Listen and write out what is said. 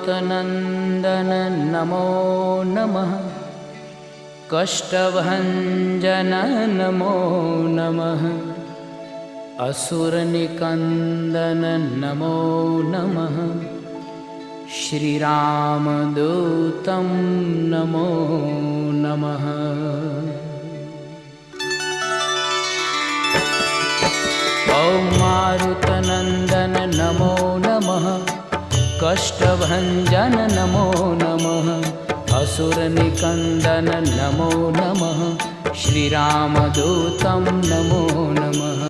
मारुतनन्दन नमो नमः। कष्टभञ्जन नमो नमः। असुरनिकन्दन नमो नमः। श्रीरामदूतं नमो नमः। ॐ मारुतनन्दन नमो नमः। कष्टभञ्जन नमो नमः। असुरनिकन्दन नमो नमः। श्रीरामदूतं नमो नमः।